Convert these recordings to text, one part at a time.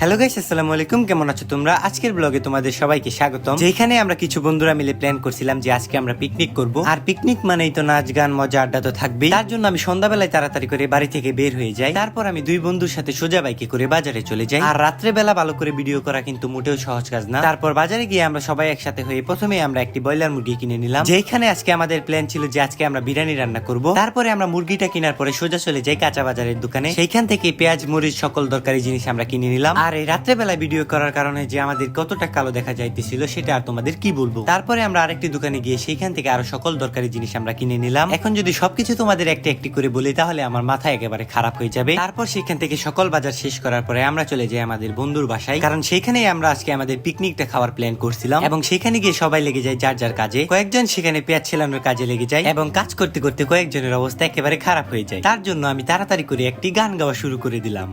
Hello guys, আসসালামু আলাইকুম। কেমন আছো তোমরা? আজকের ব্লগে তোমাদের সবাইকে স্বাগতম। যেখানে আমরা কিছু বন্ধুরা মিলে প্ল্যান করছিলাম যে আজকে আমরা পিকনিক করব। আর পিকনিক মানেই তো নাচ গান মজা আড্ডা তো থাকবেই। তার জন্য আমি সন্ধ্যাবেলায় তাড়াতাড়ি করে বাড়ি থেকে বের হয়ে যাই। তারপর আমি দুই বন্ধুর সাথে সোজা বাইকে করে বাজারে চলে যাই। আর রাত্রে বেলা ভালো করে ভিডিও করা কিন্তু মোটেও সহজ কাজ না। তারপর বাজারে গিয়ে আমরা সবাই একসাথে হয়ে প্রথমে আমরা একটি ব্রয়লার মুরগি কিনে নিলাম। যেখানে আজকে আমাদের প্ল্যান ছিল যে আজকে আমরা বিরিয়ানি রান্না করব। তারপরে আমরা মুরগিটা কেনার পরে সোজা চলে যাই কাঁচা বাজারের দোকানে। সেইখান থেকে পেঁয়াজ মরিচ সকল দরকারি জিনিস আমরা কিনে নিলাম। আর এই রাত্রে বেলা ভিডিও করার কারণে যে আমাদের কতটা কালো দেখা যাইতেছিল সেটা আর তোমাদের কি বলবো। তারপরে আমরা আরেকটি দোকানে গিয়ে সেইখান থেকে আরো সকল দরকারি জিনিস আমরা কিনে নিলাম। এখন যদি সবকিছু তোমাদের একটা একটি করে বলি তাহলে আমার মাথা একেবারে খারাপ হয়ে যাবে। তারপর সেখান থেকে সকল বাজার শেষ করার পরে আমরা চলে যাই আমাদের বন্ধুর বাসায়, কারণ সেখানেই আমরা আজকে আমাদের পিকনিকটা খাওয়ার প্ল্যান করছিলাম। এবং সেখানে গিয়ে সবাই লেগে যায় যার যার কাজে। কয়েকজন সেখানে পেঁয়াজ ছেলানোর কাজে লেগে যায় এবং কাজ করতে করতে কয়েকজনের অবস্থা একেবারে খারাপ হয়ে যায়। তার জন্য আমি তাড়াতাড়ি করে একটি গান গাওয়া শুরু করে দিলাম।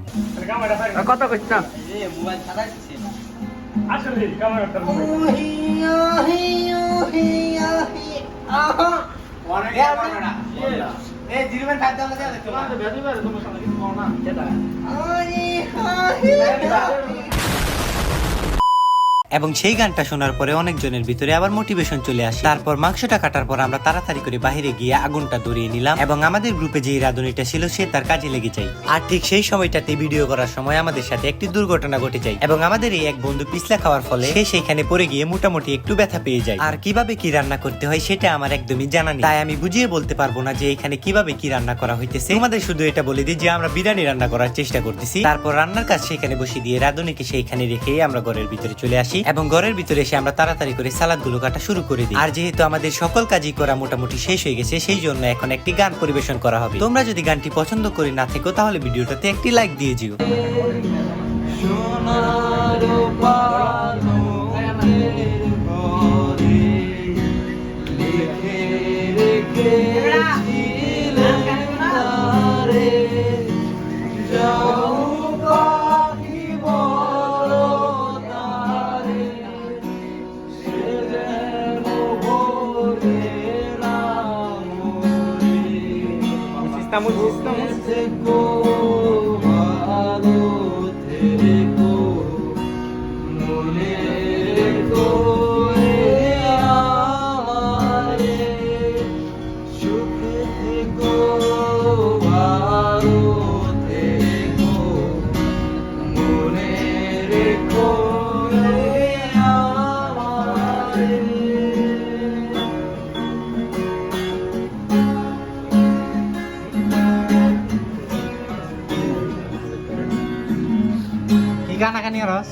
কত কইতাম আসলে ক্যামেরাটা এবং সেই গানটা শোনার পরে অনেকজনের ভিতরে আবার মোটিভেশন চলে আসে। তারপর মাংসটা কাটার পর আমরা তাড়াতাড়ি করে বাইরে গিয়ে আগুনটা ধরিয়ে নিলাম এবং আমাদের গ্রুপে যে রাঁধুনিটা ছিল সে তার কাজে লেগে যায়। আর ঠিক সেই সময়টাতে ভিডিও করার সময় আমাদের সাথে একটি দুর্ঘটনা ঘটে যায় এবং আমাদের এই এক বন্ধু পিছলা খাওয়ার ফলে সে সেখানে পড়ে গিয়ে মোটামুটি একটু ব্যথা পেয়ে যায়। আর কিভাবে কি রান্না করতে হয় সেটা আমার একদমই জানা নেই, তাই আমি বুঝিয়ে বলতে পারবো না যে এখানে কিভাবে কি রান্না করা হইতেছে। আমাদের শুধু এটা বলে দিই যে আমরা বিরিয়ানি রান্না করার চেষ্টা করতেছি। তারপর রান্নার কাজ সেখানে বসিয়ে দিয়ে রাঁধুনিকে সেইখানে রেখে আমরা ঘরের ভিতরে চলে আসি এবং ঘরের ভিতরে এসে আমরা তাড়াতাড়ি করে সালাদ গুলো কাটা শুরু করে দিই। আর যেহেতু আমাদের সকল কাজই করা মোটামুটি শেষ হয়ে গেছে, সেই জন্য এখন একটি গান পরিবেশন করা হবে। তোমরা যদি গানটি পছন্দ করে না থেকো তাহলে ভিডিওটাতে একটি লাইক দিয়ে দিও। গানা গানি রস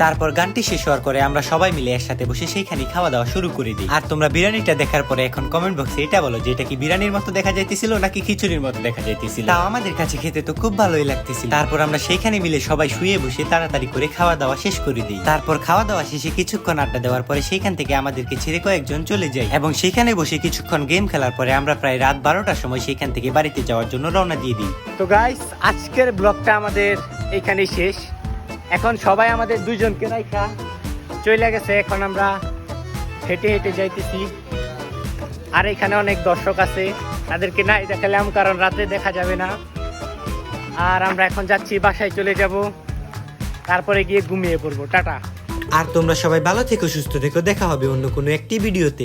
তারপর গানটি শেষ হওয়ার পরে আমরা সবাই মিলে একসাথে বসে সেইখানে খাওয়া দাওয়া শুরু করে দিই। আর তোমরা বিরিয়ানিটা দেখার পরে এখন কমেন্ট বক্সে এটা বলো যে এটা কি বিরিয়ানির মতো দেখা যাইতেছিল নাকি খিচুড়ির মতো দেখা যাইতেছিল। তাও আমাদের কাছে খেতে তো খুব ভালোই লাগতেছিল। তারপর আমরা সেইখানে মিলে সবাই শুয়ে বসে তাড়াতাড়ি করে খাওয়া দাওয়া শেষ করে দিই। তারপর খাওয়া দাওয়া শেষে কিছুক্ষণ আড্ডা দেওয়ার পরে সেইখান থেকে আমাদেরকে ছেড়ে কয়েকজন চলে যায় এবং সেইখানে বসে কিছুক্ষণ গেম খেলার পরে আমরা প্রায় রাত 12টার সময় সেইখান থেকে বাড়িতে যাওয়ার জন্য রওনা দিয়ে দিই। তো গাইস, আজকের ব্লগটা আমাদের এখানেই শেষ। এখন সবাই আমাদের দুইজনকে রাইখা চলে গেছে। এখন আমরা হেঁটে হেঁটে যাইতেছি। আর এখানে অনেক দর্শক আছে, তাদেরকে নাই দেখালাম কারণ রাতে দেখা যাবে না। আর আমরা এখন যাচ্ছি, বাসায় চলে যাব, তারপরে গিয়ে ঘুমিয়ে পড়বো। টাটা। আর তোমরা সবাই ভালো থেকো, সুস্থ থেকো। দেখা হবে অন্য কোনো একটি ভিডিওতে।